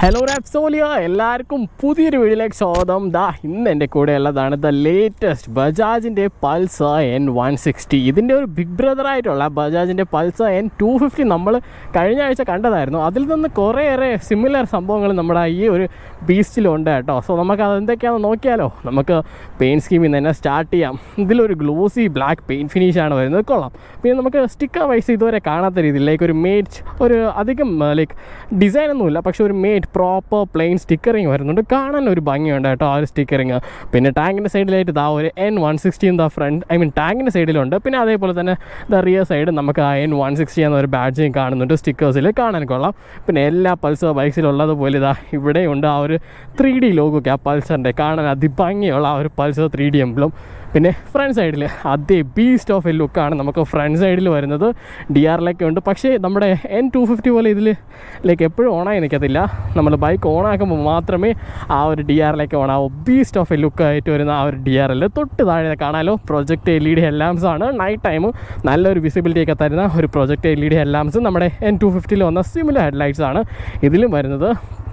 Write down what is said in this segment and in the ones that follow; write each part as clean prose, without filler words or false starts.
Hello റാപ്സോലിയ, എല്ലാവർക്കും പുതിയൊരു വീഡിയോയിലേക്ക് സ്വാഗതം. ഇന്ന് എൻ്റെ കൂടെ ഉള്ളതാണ് ദ ലേറ്റസ്റ്റ് ബജാജിൻ്റെ പൾസർ N160. ഇതിൻ്റെ ഒരു ബിഗ് ബ്രദറായിട്ടുള്ള ബജാജിൻ്റെ പൾസർ N250 നമ്മൾ കഴിഞ്ഞ ആഴ്ച കണ്ടതായിരുന്നു. അതിൽ നിന്ന് കുറേയേറെ സിമിലർ സംഭവങ്ങൾ നമ്മുടെ ഈ ഒരു ബീസ്റ്റിലുണ്ട് കേട്ടോ. സോ നമുക്ക് അതെന്തൊക്കെയാണെന്ന് നോക്കിയാലോ. നമുക്ക് പെയിൻറ്റ് സ്കീമിൽ നിന്ന് തന്നെ സ്റ്റാർട്ട് ചെയ്യാം. ഇതിലൊരു ഗ്ലോസി ബ്ലാക്ക് പെയിൻറ്റ് ഫിനിഷാണ് വരുന്നത്, കൊള്ളാം. പിന്നെ നമുക്ക് സ്റ്റിക്കർ വൈസ് ഇതുവരെ കാണാത്ത രീതിയിൽ ലൈക്ക് ഒരു മേറ്റ്, ഒരു അധികം ലൈക്ക് ഡിസൈനൊന്നുമില്ല, പക്ഷേ ഒരു മേറ്റ് പ്രോപ്പർ പ്ലെയിൻ സ്റ്റിക്കറിങ് വരുന്നുണ്ട്. കാണാൻ ഒരു ഭംഗിയുണ്ട് കേട്ടോ ആ ഒരു സ്റ്റിക്കറിങ്. പിന്നെ ടാങ്കിൻ്റെ സൈഡിലായിട്ട് ഒരു N160 ഫ്രണ്ട് ടാങ്കിൻ്റെ സൈഡിലുണ്ട്. പിന്നെ അതേപോലെ തന്നെ റിയർ സൈഡ് നമുക്ക് ആ N160 എന്നൊരു ബാഡ്ജിങ് കാണുന്നുണ്ട് സ്റ്റിക്കേഴ്സിൽ, കാണാൻ കൊള്ളാം. പിന്നെ എല്ലാ പൾസർ ബൈക്സിലുള്ളതുപോലെ ഇവിടെയുണ്ട് ആ ഒരു 3D ലോഗൊക്കെ ആ പൾസറിൻ്റെ, കാണാൻ അതിഭംഗിയുള്ള ആ ഒരു പൾസർ 3D എംബ്ലം. പിന്നെ ഫ്രണ്ട് സൈഡിൽ അതേ ബീസ്റ്റ് ഓഫ് എ ലുക്കാണ് നമുക്ക് ഫ്രണ്ട് സൈഡിൽ വരുന്നത്. DRLൊക്കെ ഉണ്ട്, പക്ഷേ നമ്മുടെ N250 പോലെ ഇതിൽ ലൈക്ക് എപ്പോഴും ഓണായി നിൽക്കത്തില്ല. നമ്മൾ ബൈക്ക് ഓണാക്കുമ്പോൾ മാത്രമേ ആ ഒരു DRLൊക്കെ ഓണാവും. ബീസ്റ്റ് ഓഫ് എ ലുക്കായിട്ട് വരുന്ന ആ ഒരു DRL തൊട്ട് താഴെ കാണാമല്ലോ. പ്രൊജക്റ്റ് LED ഹെഡ്ലാംപ്സ് ആണ്. നൈറ്റ് ടൈം നല്ലൊരു വിസിബിലിറ്റി ഒക്കെ തരുന്ന ഒരു പ്രൊജക്റ്റ് LED ഹെഡ്ലാംപ്സ് നമ്മുടെ N250 വന്ന സിമിലർ ഹെഡ്ലൈറ്റ്സ് ആണ് ഇതിലും വരുന്നത്.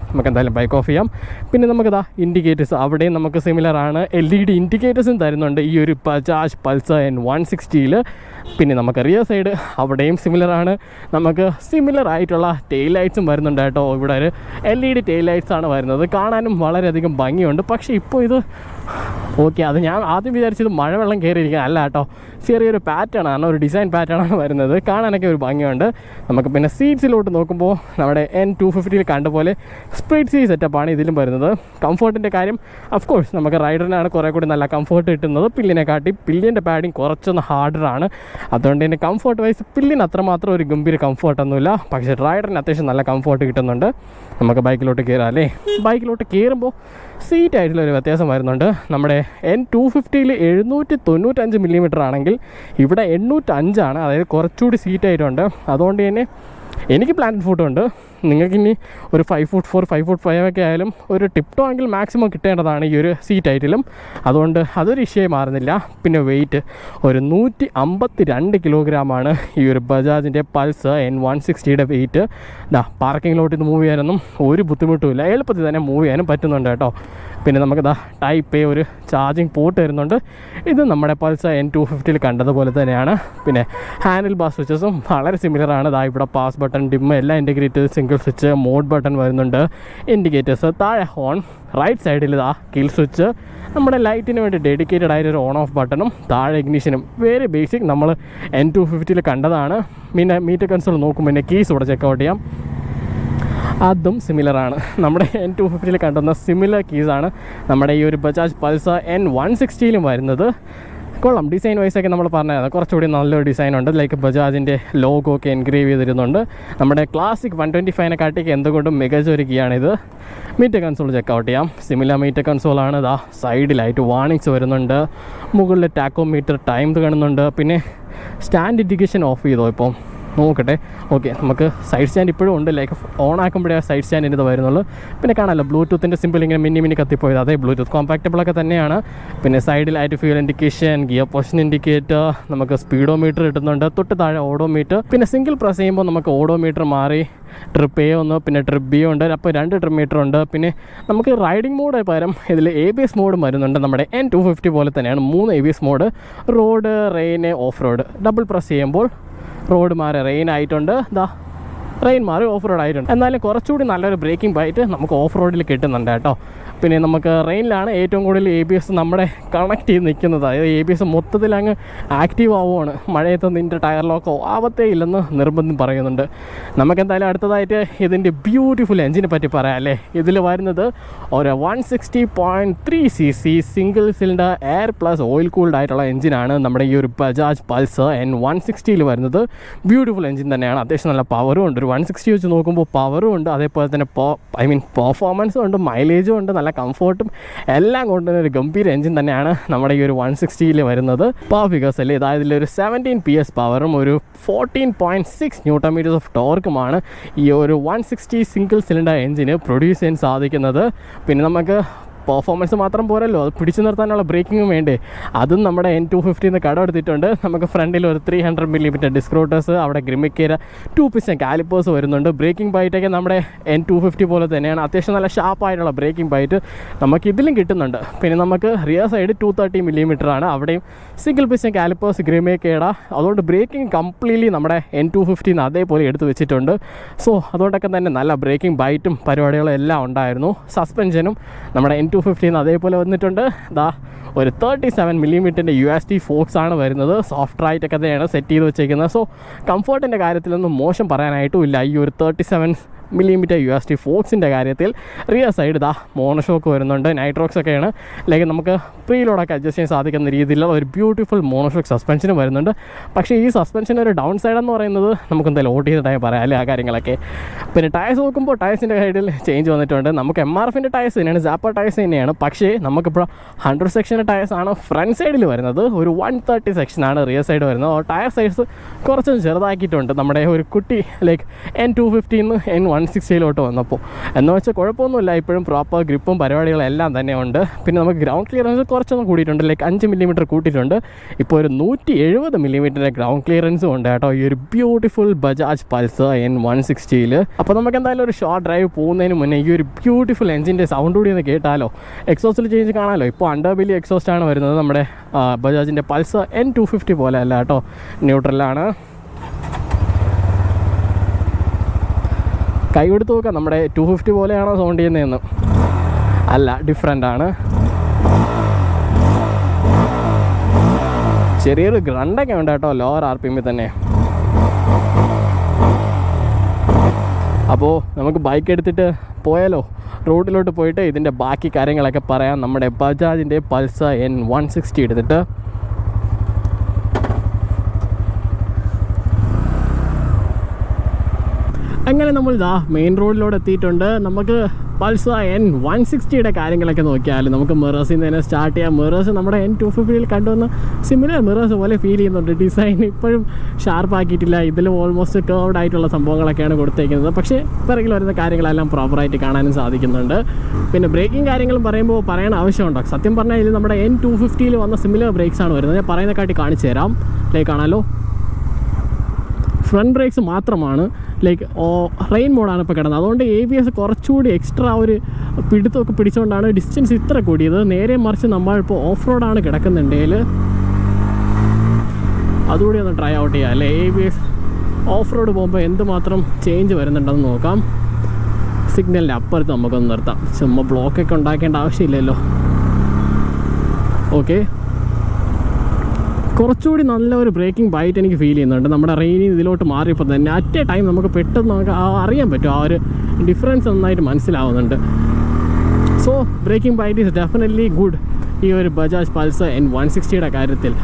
നമുക്ക് എന്തായാലും ബൈക്ക് ഓഫ് ചെയ്യാം. പിന്നെ നമുക്കിതാ ഇൻഡിക്കേറ്റേഴ്സ്, അവിടെയും നമുക്ക് സിമിലർ ആണ്. LED ഇൻഡിക്കേറ്റേഴ്സും തരുന്നുണ്ട് ഈ ഒരു ബജാജ് പൾസർ N160. പിന്നെ നമുക്ക് റിയർ സൈഡ് അവിടെയും സിമിലർ ആണ്. നമുക്ക് സിമിലർ ആയിട്ടുള്ള ടെയിൽ ലൈറ്റ്സും വരുന്നുണ്ട് കേട്ടോ. ഇവിടെ ഒരു LED ടെയിൽ ലൈറ്റ്സ് ആണ് വരുന്നത്. കാണാനും വളരെയധികം ഭംഗിയുണ്ട്. പക്ഷേ ഇപ്പോൾ ഇത് ഓക്കെ, അത് ഞാൻ ആദ്യം വിചാരിച്ചത് മഴവെള്ളം കയറിയിരിക്കാൻ അല്ല കേട്ടോ. ചെറിയൊരു പാറ്റേൺ ആണ്, ഒരു ഡിസൈൻ പാറ്റേൺ ആണ് വരുന്നത്. കാണാനൊക്കെ ഒരു ഭംഗിയുണ്ട്. നമുക്ക് പിന്നെ സീറ്റ്സിലോട്ട് നോക്കുമ്പോൾ നമ്മുടെ N250 കണ്ട പോലെ സ്പ്ലിറ്റ് സീറ്റ് സെറ്റപ്പാണ് ഇതിലും വരുന്നത്. കംഫർട്ടിൻ്റെ കാര്യം ഓഫ് കോഴ്സ് നമുക്ക് റൈഡറിനാണ് കുറേ കൂടി നല്ല കംഫർട്ട് കിട്ടുന്നത്. പില്ലിനെക്കാട്ടി പില്ലിൻ്റെ പാഡിങ് കുറച്ചൊന്ന് ഹാർഡറാണ്. അതുകൊണ്ട് തന്നെ കംഫർട്ട് വൈസ് പില്ലിന് അത്രമാത്രം ഒരു ഗംഭീര കംഫർട്ടൊന്നുമില്ല, പക്ഷേ റൈഡറിന് അത്യാവശ്യം നല്ല കംഫർട്ട് കിട്ടുന്നുണ്ട്. നമുക്ക് ബൈക്കിലോട്ട് കയറാം അല്ലേ. ബൈക്കിലോട്ട് കയറുമ്പോൾ സീറ്റ് ആയിട്ടുള്ളൊരു വ്യത്യാസം വരുന്നുണ്ട്. നമ്മുടെ N250 795 മില്ലിമീറ്റർ ആണെങ്കിൽ ഇവിടെ 805 ആണ്, അതായത് കുറച്ചുകൂടി സീറ്റായിട്ടുണ്ട്. അതുകൊണ്ട് തന്നെ എനിക്ക് പ്ലാനറ്റ് ഫുഡ് ഉണ്ട്. നിങ്ങൾക്കിനി ഒരു 5 ഫുട്ട് 4 5 ഫുട്ട് 5 ഒക്കെ ആയാലും ഒരു ടിപ്ടോ ആണെങ്കിൽ മാക്സിമം കിട്ടേണ്ടതാണ് ഈ ഒരു സീറ്റ് ഹൈറ്റിലും. അതുകൊണ്ട് അതൊരു ഇഷ്യൂ മാറുന്നില്ല. പിന്നെ വെയിറ്റ് ഒരു 152 കിലോഗ്രാമാണ് ഈ ഒരു ബജാജിൻ്റെ പൾസർ N160 വെയിറ്റ്. പാർക്കിങ്ങിലോട്ട് ഇത് മൂവ് ചെയ്യാനൊന്നും ഒരു ബുദ്ധിമുട്ടുമില്ല, എളുപ്പത്തിൽ തന്നെ മൂവ് ചെയ്യാനും പറ്റുന്നുണ്ട് കേട്ടോ. പിന്നെ നമുക്ക് ടൈപ്പ് A ഒരു ചാർജിങ് പോർട്ട് വരുന്നുണ്ട്. ഇത് നമ്മുടെ പൾസർ N250 കണ്ടതുപോലെ തന്നെയാണ്. പിന്നെ ഹാൻഡിൽ ബാർ സ്വിച്ചസും വളരെ സിമിലറാണ്. ഇവിടെ പാസ് ബട്ടൺ, ഡിം എല്ലാം integrated, single switch, mode button വരുന്നുണ്ട്. ഇൻഡിക്കേറ്റേഴ്സ്, താഴെ ഹോൺ, റൈറ്റ് സൈഡിൽ കിൽ സ്വിച്ച്, നമ്മുടെ ലൈറ്റിന് വേണ്ടി ഡെഡിക്കേറ്റഡ് ആയിട്ടൊരു ഓൺ ഓഫ് ബട്ടണും താഴെ ഇഗ്നിഷനും. വെരി ബേസിക് നമ്മൾ N250 കണ്ടതാണ്. പിന്നെ മീറ്റർ കൺസോൾ നോക്കുമ്പോൾ പിന്നെ കീസ് ഇവിടെ ചെക്കൗട്ട് ചെയ്യാം, അതും സിമിലറാണ്. നമ്മുടെ N250 കണ്ടുന്ന സിമിലർ കീസാണ് നമ്മുടെ ഈ ഒരു ബജാജ് പൾസർ N160 വരുന്നത്. കൊള്ളാം. ഡിസൈൻ വൈസൊക്കെ നമ്മൾ പറഞ്ഞതാണ്, കുറച്ചുകൂടി നല്ലൊരു ഡിസൈനുണ്ട്. ലൈക്ക് ബജാജിൻ്റെ ലോഗോ ഒക്കെ എൻഗ്രേവ് ചെയ്തിരുന്നുണ്ട്. നമ്മുടെ ക്ലാസിക് 125-നെക്കാട്ടിക്ക് എന്തുകൊണ്ടും മികച്ച ഒരു കീയാണിത്. മീറ്റർ കൺസോൾ ചെക്കൗട്ട് ചെയ്യാം. സിമിലർ മീറ്റർ കൺസോളാണ്. സൈഡിലായിട്ട് വാർണിങ്സ് വരുന്നുണ്ട്. മുകളിൽ ടാക്കോമീറ്റർ ടൈം കാണുന്നുണ്ട്. പിന്നെ സ്റ്റാൻഡ് ഇൻഡിക്കേഷൻ ഓഫ് ചെയ്തോ ഇപ്പോൾ നോക്കട്ടെ. ഓക്കെ, നമുക്ക് സൈഡ് സ്റ്റാൻഡ് ഇപ്പോഴും ഉണ്ട്. ലൈക്ക് ഓൺ ആക്കുമ്പോഴേ സൈഡ് സ്റ്റാൻഡിൻ്റെ ഇത് വരുന്നുള്ളൂ. പിന്നെ കാണാമല്ലോ ബ്ലൂടൂത്തിൻ്റെ സിമ്പിൾ ഇങ്ങനെ മിന്നി കത്തിപ്പോയത്, അതേ ബ്ലൂടൂത്ത് കോമ്പാക്റ്റബിളൊക്കെ തന്നെയാണ്. പിന്നെ സൈഡിലായിട്ട് fuel indication, gear position indicator, നമുക്ക് സ്പീഡോമീറ്റർ കിട്ടുന്നുണ്ട്. തൊട്ട് താഴെ ഓഡോമീറ്റർ. പിന്നെ സിംഗിൾ പ്രസ് ചെയ്യുമ്പോൾ നമുക്ക് ഓഡോമീറ്റർ മാറി ട്രിപ്പ് A ഒന്ന്, പിന്നെ ട്രിപ്പ് B ഉണ്ട്. അപ്പോൾ 2 ട്രിപ്പ് മീറ്റർ ഉണ്ട്. പിന്നെ നമുക്ക് റൈഡിംഗ് മോഡ് പകരം ഇതിൽ ABS മോഡും വരുന്നുണ്ട്. നമ്മുടെ N250 പോലെ തന്നെയാണ് 3 ABS mode. Road, rain, off road. Double press ചെയ്യുമ്പോൾ റോഡ് മാറി റെയിൻ ആയിട്ടുണ്ട്, റെയിൻ മാറി ഓഫ് റോഡ് ആയിട്ടുണ്ട്. എന്നാലും കുറച്ചുകൂടി നല്ലൊരു ബ്രേക്കിംഗ് ബൈറ്റ് നമുക്ക് ഓഫ് റോഡിൽ കിട്ടുന്നുണ്ട് കേട്ടോ. പിന്നെ നമുക്ക് റെയിനിലാണ് ഏറ്റവും കൂടുതൽ ABS നമ്മുടെ കണക്ട് ചെയ്ത് നിൽക്കുന്നത്. അതായത് ABS മൊത്തത്തിൽ അങ്ങ് ആക്റ്റീവ് ആവുകയാണ്. മഴയത്ത് നിൻ്റെ ടയർ ലോക്കോ ആവത്തേ ഇല്ലെന്ന് നിർബന്ധം പറയുന്നുണ്ട്. നമുക്കെന്തായാലും അടുത്തതായിട്ട് ഇതിൻ്റെ ബ്യൂട്ടിഫുൾ എഞ്ചിനെ പറ്റി പറയാം അല്ലേ. ഇതിൽ വരുന്നത് ഒരു 160.3 cc single cylinder air plus oil cooled ആയിട്ടുള്ള എഞ്ചിനാണ് നമ്മുടെ ഈ ഒരു ബജാജ് പൾസർ N160 വരുന്നത്. ബ്യൂട്ടിഫുൾ എഞ്ചിൻ തന്നെയാണ്. അത്യാവശ്യം നല്ല പവറും ഉണ്ട്. ഒരു 160 വെച്ച് നോക്കുമ്പോൾ പവറും ഉണ്ട്, അതേപോലെ തന്നെ പെർഫോമൻസും ഉണ്ട്, മൈലേജും ഉണ്ട്, നല്ല കംഫർട്ടും എല്ലാം കൊണ്ടുതന്നെ ഒരു ഗംഭീര എഞ്ചിൻ തന്നെയാണ് നമ്മുടെ ഈ ഒരു 160 വരുന്നത്. പവർ ഫിഗേഴ്സ് അല്ലേ, അതായത് ഇതിലൊരു 17 PS പവറും ഒരു 14.6 Nm ഓഫ് ടോർക്കുമാണ് ഈ ഒരു 160 സിംഗിൾ സിലിണ്ടർ എഞ്ചിന് പ്രൊഡ്യൂസ് ചെയ്യാൻ സാധിക്കുന്നത്. പിന്നെ നമുക്ക് പെർഫോമൻസ് മാത്രം പോരല്ലോ, അത് പിടിച്ചു നിർത്താനുള്ള ബ്രേക്കിങ്ങും വേണ്ടേ. അതും നമ്മുടെ N250 കടമെടുത്തിട്ടുണ്ട്. നമുക്ക് ഫ്രണ്ടിൽ ഒരു 300mm ഡിസ്ക് റോട്ടേഴ്സ്, അവിടെ ഗ്രിമിക്കേര 2 piston കാലിപ്പേഴ്സ് വരുന്നുണ്ട്. ബ്രേക്കിംഗ് ബൈറ്റൊക്കെ നമ്മുടെ N250 പോലെ തന്നെയാണ്. അത്യാവശ്യം നല്ല ഷാർപ്പായിട്ടുള്ള ബ്രേക്കിംഗ് ബൈറ്റ് നമുക്ക് ഇതിലും കിട്ടുന്നുണ്ട്. പിന്നെ നമുക്ക് റിയർ സൈഡ് 230mm ആണ്, അവിടെയും സിംഗിൾ പിസ്റ്റൺ കാലിപ്പേഴ്സ് ഗ്രിമിക്കേര. അതുകൊണ്ട് ബ്രേക്കിംഗ് കംപ്ലീറ്റ്ലി നമ്മുടെ N250 അതേപോലെ എടുത്ത് വെച്ചിട്ടുണ്ട്. സോ അതുകൊണ്ടൊക്കെ തന്നെ നല്ല ബ്രേക്കിംഗ് ബൈറ്റും പരിപാടികളും എല്ലാം ഉണ്ടായിരുന്നു. സസ്പെൻഷനും നമ്മുടെ N250 അതേപോലെ വന്നിട്ടുണ്ട്. ദാ ഒരു 37mm USD ഫോക്സ് ആണ് വരുന്നത്. സോഫ്റ്റ് റൈറ്റൊക്കെ തന്നെയാണ് സെറ്റ് ചെയ്ത് വെച്ചേക്കുന്നത്. സോ കംഫർട്ടിൻ്റെ കാര്യത്തിലൊന്നും മോശം പറയാനായിട്ടും ഇല്ല. ഈ ഒരു 37mm USD ഫോക്സിൻ്റെ കാര്യത്തിൽ റിയർ സൈഡ് ഇതാ മോണോഷോക്ക് വരുന്നുണ്ട്. നൈട്രോക്സ് ഒക്കെയാണ്, അല്ലെങ്കിൽ നമുക്ക് പ്രീലോഡൊക്കെ അഡ്ജസ്റ്റ് ചെയ്യാൻ സാധിക്കുന്ന രീതിയിലുള്ള ഒരു ബ്യൂട്ടിഫുൾ മോണോഷോക്ക് സസ്പെൻഷനും വരുന്നുണ്ട്. പക്ഷേ ഈ സസ്പെൻഷൻ ഒരു ഡൗൺ സൈഡ് എന്ന് പറയുന്നത് നമുക്ക് എന്തായാലും ഓട്ട് ചെയ്തിട്ടായി പറയാം അല്ലേ ആ കാര്യങ്ങളൊക്കെ. പിന്നെ ടയർസ് നോക്കുമ്പോൾ ടയർസിൻ്റെ സൈഡിൽ ചേഞ്ച് വന്നിട്ടുണ്ട്. നമുക്ക് MRFൻ്റെ ടയർസ് തന്നെയാണ്, സാപ്പ ടയർസ് തന്നെയാണ്. പക്ഷേ നമുക്കിപ്പോൾ 100 സെക്ഷൻ ടയർസാണ് ഫ്രണ്ട് സൈഡിൽ വരുന്നത്. ഒരു 130 സെക്ഷനാണ് റിയർ സൈഡ് വരുന്നത്. ടയർ സൈസ് കുറച്ചൊന്നും ചെറുതാക്കിയിട്ടുണ്ട് നമ്മുടെ ഒരു കുട്ടി ലൈക്ക് N250 N160 വന്നപ്പോൾ. എന്ന് വെച്ചാൽ കുഴപ്പമൊന്നുമില്ല, ഇപ്പോഴും പ്രോപ്പർ ഗ്രിപ്പും പരിപാടികളും എല്ലാം തന്നെ ഉണ്ട്. പിന്നെ നമുക്ക് ഗ്രൗണ്ട് ക്ലിയറൻസ് കുറച്ചൊന്നും കൂടിയിട്ടുണ്ട്, ലൈക്ക് 5mm കൂട്ടിയിട്ടുണ്ട്. ഇപ്പോൾ ഒരു 170mm ഗ്രൗണ്ട് ക്ലിയറൻസും ഉണ്ട് കേട്ടോ ഈ ഒരു ബ്യൂട്ടിഫുൾ ബജാജ് പൾസർ N160. അപ്പോൾ നമുക്ക് എന്തായാലും ഒരു ഷോർട്ട് ഡ്രൈവ് പോകുന്നതിന് മുന്നേ ഈ ഒരു ബ്യൂട്ടിഫുൾ എഞ്ചിൻ്റെ സൗണ്ട് കൂടി ഒന്ന് കേട്ടാലോ. എക്സോസ്റ്റിൽ ചേഞ്ച് കാണാമല്ലോ. ഇപ്പോൾ അണ്ടർബെല്ലി എക്സോസ്റ്റാണ് വരുന്നത്. നമ്മുടെ ബജാജിൻ്റെ പൾസർ N250 പോലെ അല്ല കേട്ടോ, ന്യൂട്രലാണ്. കൈ കൊടുത്ത് നോക്കാം നമ്മുടെ 250 പോലെയാണോ സൗണ്ട് ചെയ്യുന്നതെന്ന്. അല്ല, ഡിഫറെൻ്റ് ആണ്. ചെറിയൊരു ഗ്രണ്ടൊക്കെ ഉണ്ട് കേട്ടോ ലോവർ RPM തന്നെ. അപ്പോൾ നമുക്ക് ബൈക്ക് എടുത്തിട്ട് പോയാലോ, റോഡിലോട്ട് പോയിട്ട് ഇതിൻ്റെ ബാക്കി കാര്യങ്ങളൊക്കെ പറയാം. നമ്മുടെ ബജാജിൻ്റെ പൾസർ N160 എടുത്തിട്ട് അങ്ങനെ നമ്മൾ ഇതാ മെയിൻ റോഡിലൂടെ എത്തിയിട്ടുണ്ട്. നമുക്ക് പൾസർ N160 കാര്യങ്ങളൊക്കെ നോക്കിയാൽ നമുക്ക് മിറേഴ്സിൽ നിന്ന് തന്നെ സ്റ്റാർട്ട് ചെയ്യാം. മിറേഴ്സ് നമ്മുടെ N250 കണ്ടുവന്ന സിമിലർ മിറേഴ്സ് പോലെ ഫീൽ ചെയ്യുന്നുണ്ട്. ഡിസൈൻ ഇപ്പോഴും ഷാർപ്പാക്കിയിട്ടില്ല. ഇതിലും ഓൾമോസ്റ്റ് കേർവ്ഡ് ആയിട്ടുള്ള സംഭവങ്ങളൊക്കെയാണ് കൊടുത്തേക്കുന്നത്. പക്ഷേ പിറകിൽ വരുന്ന കാര്യങ്ങളെല്ലാം പ്രോപ്പറായിട്ട് കാണാനും സാധിക്കുന്നുണ്ട്. പിന്നെ ബ്രേക്കിംഗ് കാര്യങ്ങളും പറയുമ്പോൾ പറയണ ആവശ്യമുണ്ടോ? സത്യം പറഞ്ഞാൽ ഇത് നമ്മുടെ N250 വന്ന സിമിലർ ബ്രേക്സ് ആണ് വരുന്നത്. ഞാൻ പറയുന്നതിനെക്കാട്ടി കാണിച്ചു തരാം. ലൈക്ക് കാണാലോ, ഫ്രണ്ട് ബ്രേക്സ് മാത്രമാണ് ലൈക്ക് റെയിൻ മോഡാണ് ഇപ്പോൾ കിടന്നത്. അതുകൊണ്ട് ABS കുറച്ചുകൂടി എക്സ്ട്രാ ഒരു പിടുത്തമൊക്കെ പിടിച്ചുകൊണ്ടാണ് ഡിസ്റ്റൻസ് ഇത്ര കൂടിയത്. നേരെ മറിച്ച് നമ്മളിപ്പോൾ ഓഫ് റോഡാണ് കിടക്കുന്നുണ്ടെങ്കിൽ അതുകൂടി ഒന്ന് ട്രൈ ഔട്ട് ചെയ്യാം അല്ലേ. ABS ഓഫ് റോഡ് പോകുമ്പോൾ എന്തുമാത്രം ചേഞ്ച് വരുന്നുണ്ടെന്ന് നോക്കാം. സിഗ്നലിൻ്റെ അപ്പുറത്ത് നമുക്കൊന്ന് നിർത്താം. ചുമ്മാ ബ്ലോക്കൊക്കെ ഉണ്ടാക്കേണ്ട ആവശ്യമില്ലല്ലോ. ഓക്കെ, കുറച്ചുകൂടി നല്ലൊരു ബ്രേക്കിംഗ് ബൈറ്റ് എനിക്ക് ഫീൽ ചെയ്യുന്നുണ്ട്. നമ്മുടെ റെയിനിൽ ഇതിലോട്ട് മാറിയപ്പോൾ തന്നെ അറ്റ് എ ടൈം നമുക്ക് പെട്ടെന്ന് നമുക്ക് അറിയാൻ പറ്റും. ആ ഒരു ഡിഫറൻസ് നന്നായിട്ട് മനസ്സിലാവുന്നുണ്ട്. So braking bite is definitely good ഈ ഒരു ബജാജ് പൾസർ N160 കാര്യത്തിൽ.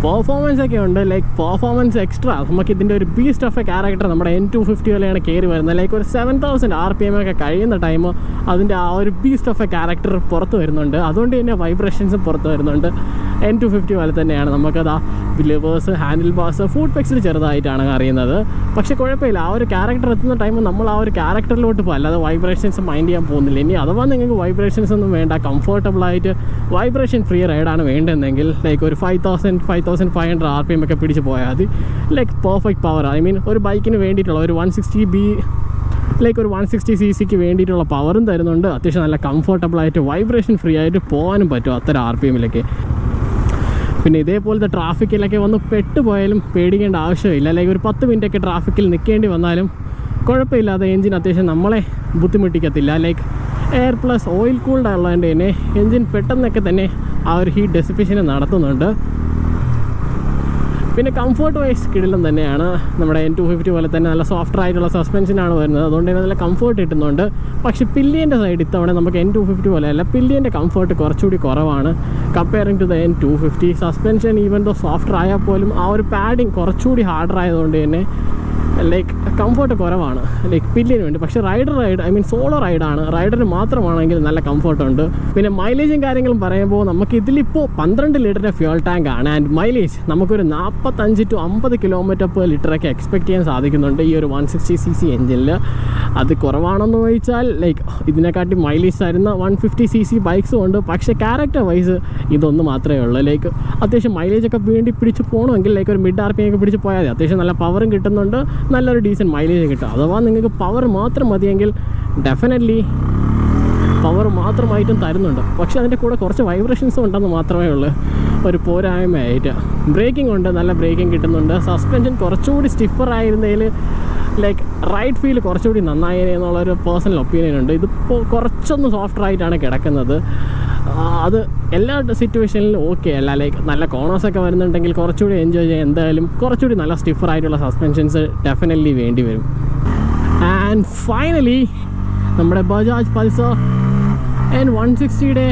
പെർഫോമൻസ് ഒക്കെ ഉണ്ട്, ലൈക്ക് പെർഫോമൻസ് എക്സ്ട്രാ നമുക്ക് ഇതിൻ്റെ ഒരു ബീസ്റ്റ് ഓഫ് എ ക്യാരക്ടർ നമ്മുടെ N250 പോലെയാണ് കയറി വരുന്നത്. ലൈക്ക് ഒരു 7000 RPM ഒക്കെ കഴിയുന്ന ടൈം അതിൻ്റെ ആ ഒരു ബീസ്റ്റ് ഓഫ് എ ക്യാരക്ടർ പുറത്ത് വരുന്നുണ്ട്. അതുകൊണ്ട് തന്നെ വൈബ്രേഷൻസും പുറത്ത് വരുന്നുണ്ട്. N250 പോലെ തന്നെയാണ് നമുക്കത് ആ ലിവേഴ്സ്, ഹാൻഡിൽ ബാർസ്, ഫുഡ് പെക്സിൽ ചെറുതായിട്ടാണ് അറിയുന്നത്. പക്ഷേ കുഴപ്പമില്ല, ആ ഒരു ക്യാരക്ടർ എത്തുന്ന ടൈം നമ്മൾ ആ ഒരു ക്യാരക്ടറിലോട്ട് പോകും, അല്ലാതെ വൈബ്രേഷൻസ് മൈൻഡ് ചെയ്യാൻ പോകുന്നില്ല. ഇനി അഥവാ നിങ്ങൾക്ക് വൈബ്രേഷൻസ് ഒന്നും വേണ്ട, കംഫർട്ടബിളായിട്ട് വൈബ്രേഷൻ ഫ്രീ റൈഡാണ് വേണ്ടതെങ്കിൽ ലൈക്ക് ഒരു 5500 RPM ഒക്കെ പിടിച്ച് പോയാൽ മതി. Like perfect power, I mean ഒരു ബൈക്കിന് വേണ്ടിയിട്ടുള്ള ഒരു 160 ലൈക്ക് ഒരു 160cc വേണ്ടിയിട്ടുള്ള പവറും തരുന്നുണ്ട്. അത്യാവശ്യം നല്ല കംഫർട്ടബിളായിട്ട് വൈബ്രേഷൻ ഫ്രീ ആയിട്ട് പോകാനും പറ്റും അത്തരം RPMലൊക്കെ. പിന്നെ ഇതേപോലത്തെ ട്രാഫിക്കിലൊക്കെ വന്ന് പെട്ടുപോയാലും പേടിക്കേണ്ട ആവശ്യമില്ല. ലൈക്ക് ഒരു 10 മിനിറ്റൊക്കെ ട്രാഫിക്കിൽ നിൽക്കേണ്ടി വന്നാലും കുഴപ്പമില്ലാതെ എൻജിൻ അത്യാവശ്യം നമ്മളെ ബുദ്ധിമുട്ടിക്കത്തില്ല. Like air plus oil cooled ഉള്ളതിൻ്റെ തന്നെ എൻജിൻ പെട്ടെന്നൊക്കെ തന്നെ ആ ഒരു ഹീറ്റ് ഡെസിപ്പേഷൻ നടത്തുന്നുണ്ട്. പിന്നെ കംഫർട്ട് വൈസ് കിടിലം തന്നെയാണ്. നമ്മുടെ N250 പോലെ തന്നെ നല്ല സോഫ്റ്റ് ആയിട്ടുള്ള സസ്പെൻഷനാണ് വരുന്നത്. അതുകൊണ്ട് തന്നെ നല്ല കംഫർട്ട് കിട്ടുന്നുണ്ട്. പക്ഷേ പില്ലിയൻ്റെ സൈഡ് ഇത്തവണ നമുക്ക് N250 പോലെ അല്ല, പില്ലിയൻ്റെ കംഫർട്ട് കുറച്ചുകൂടി കുറവാണ് comparing to the N250. Suspension even though soft ആയാൽ പോലും ആ ഒരു പാഡിങ് കുറച്ചുകൂടി ഹാർഡർ ആയതുകൊണ്ട് തന്നെ ലൈക്ക് കംഫർട്ട് കുറവാണ് ലൈക്ക് പില്ലിന് വേണ്ടി. പക്ഷേ റൈഡ് ഐ മീൻ സോളോ റൈഡാണ്, റൈഡറിന് മാത്രമാണെങ്കിൽ നല്ല കംഫർട്ടുണ്ട്. പിന്നെ മൈലേജും കാര്യങ്ങളും പറയുമ്പോൾ നമുക്ക് ഇതിലിപ്പോൾ 12 ലിറ്ററിൻ്റെ ഫ്യൂൽ ടാങ്ക് ആണ്. ആൻഡ് മൈലേജ് നമുക്കൊരു 45 to 50 km/ലിറ്ററൊക്കെ എക്സ്പെക്ട് ചെയ്യാൻ സാധിക്കുന്നുണ്ട് ഈ ഒരു 160cc എഞ്ചിനിൽ. അത് കുറവാണെന്ന് ചോദിച്ചാൽ ലൈക്ക് ഇതിനെക്കാട്ടി മൈലേജ് തരുന്ന 150cc ബൈക്സും ഉണ്ട്. പക്ഷേ ക്യാരക്ടർ വൈസ് ഇതൊന്ന് മാത്രമേ ഉള്ളൂ. ലൈക്ക് അത്യാവശ്യം മൈലേജൊക്കെ വേണ്ടി പിടിച്ച് പോകണമെങ്കിൽ ലൈക്ക് ഒരു മിഡ് RPM ഒക്കെ പിടിച്ച് പോയാൽ മതി. അത്യാവശ്യം നല്ല പവറും കിട്ടുന്നുണ്ട്, നല്ലൊരു ഡീസൻറ്റ് മൈലേജ് കിട്ടും. അഥവാ നിങ്ങൾക്ക് പവർ മാത്രം മതിയെങ്കിൽ ഡെഫിനറ്റ്ലി പവർ മാത്രമായിട്ടും തരുന്നുണ്ട്. പക്ഷേ അതിൻ്റെ കൂടെ കുറച്ച് വൈബ്രേഷൻസും ഉണ്ടെന്ന് മാത്രമേ ഉള്ളൂ ഒരു പോരായ്മയായിട്ട്. ബ്രേക്കിംഗ് ഉണ്ട്, നല്ല ബ്രേക്കിംഗ് കിട്ടുന്നുണ്ട്. സസ്പെൻഷൻ കുറച്ചുകൂടി സ്റ്റിഫർ ആയിരുന്നതിൽ ലൈക്ക് റൈഡ് ഫീൽ കുറച്ചുകൂടി നന്നായി എന്നുള്ളൊരു പേഴ്സണൽ ഒപ്പീനിയൻ ഉണ്ട്. ഇതിപ്പോൾ കുറച്ചൊന്ന് സോഫ്റ്റ് ആയിട്ടാണ് കിടക്കുന്നത്. അത് എല്ലാ സിറ്റുവേഷനിലും ഓക്കെ അല്ല. ലൈക്ക് നല്ല കോണേഴ്സൊക്കെ വരുന്നുണ്ടെങ്കിൽ കുറച്ചുകൂടി എൻജോയ് ചെയ്യാൻ എന്തായാലും കുറച്ചുകൂടി നല്ല സ്റ്റിഫറായിട്ടുള്ള സസ്പെൻഷൻസ് ഡെഫിനറ്റ്ലി വേണ്ടി വരും. ആൻഡ് ഫൈനലി നമ്മുടെ ബജാജ് പൾസർ N160യുടെ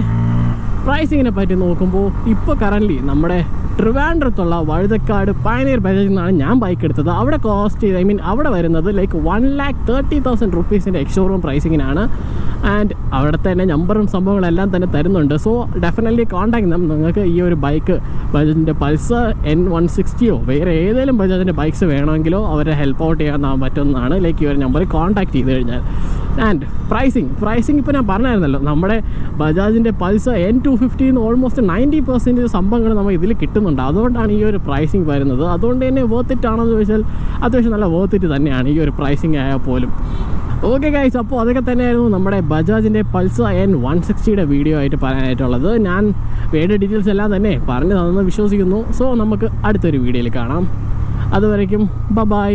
പ്രൈസിങ്ങിനെ പറ്റി നോക്കുമ്പോൾ ഇപ്പോൾ കറൻ്റ്ലി നമ്മുടെ ട്രിവാൻഡ്രത്തുള്ള വഴുതക്കാട് പയനീർ ബജാജിൽ നിന്നാണ് ഞാൻ ബൈക്ക് എടുത്തത്. അവിടെ കോസ്റ്റ് ഐ മീൻ അവിടെ വരുന്നത് ലൈക്ക് 1,30,000 rupees എക്സ്ഷോറൂം പ്രൈസിങ്ങിനാണ്. ആൻഡ് അവിടെ തന്നെ നമ്പറും സംഭവങ്ങളെല്ലാം തന്നെ തരുന്നുണ്ട്. സോ ഡെഫിനറ്റ്ലി കോൺടാക്ട് ചെയ്യാം നിങ്ങൾക്ക് ഈ ഒരു ബൈക്ക് ബജാജിൻ്റെ പൾസർ N160 വേറെ ഏതെങ്കിലും ബജാജിൻ്റെ ബൈക്സ് വേണമെങ്കിലോ അവരെ ഹെൽപ്പ് ഔട്ട് ചെയ്യാൻ പറ്റുന്നതാണ് ലൈക്ക് ഈ ഒരു നമ്പറിൽ കോൺടാക്ട് ചെയ്ത് കഴിഞ്ഞാൽ. ആൻഡ് പ്രൈസിങ് ഇപ്പോൾ ഞാൻ പറഞ്ഞായിരുന്നല്ലോ, നമ്മുടെ ബജാജിൻ്റെ പൾസർ N250 ഓൾമോസ്റ്റ് 90% സംഭവങ്ങൾ നമ്മൾ ഇതിൽ കിട്ടുന്നുണ്ട്. അതുകൊണ്ടാണ് ഈ ഒരു പ്രൈസിങ് വരുന്നത്. അതുകൊണ്ട് തന്നെ വേർത്ത് ഇറ്റ് ആണെന്ന് ചോദിച്ചാൽ അത്യാവശ്യം നല്ല വേർത്ത് ഇറ്റ് തന്നെയാണ് ഈ ഒരു പ്രൈസിങ് ആയാൽ പോലും. ഓക്കെ ഗൈസ്, അപ്പോൾ അതൊക്കെ തന്നെയായിരുന്നു നമ്മുടെ ബജാജിൻ്റെ പൾസർ N160യുടെ വീഡിയോ ആയിട്ട് പറയാനായിട്ടുള്ളത്. ഞാൻ വേണ്ട ഡീറ്റെയിൽസ് എല്ലാം തന്നെ പറഞ്ഞു തന്നെന്ന് വിശ്വസിക്കുന്നു. സോ നമുക്ക് അടുത്തൊരു വീഡിയോയിൽ കാണാം. അതുവരേക്കും ബൈ.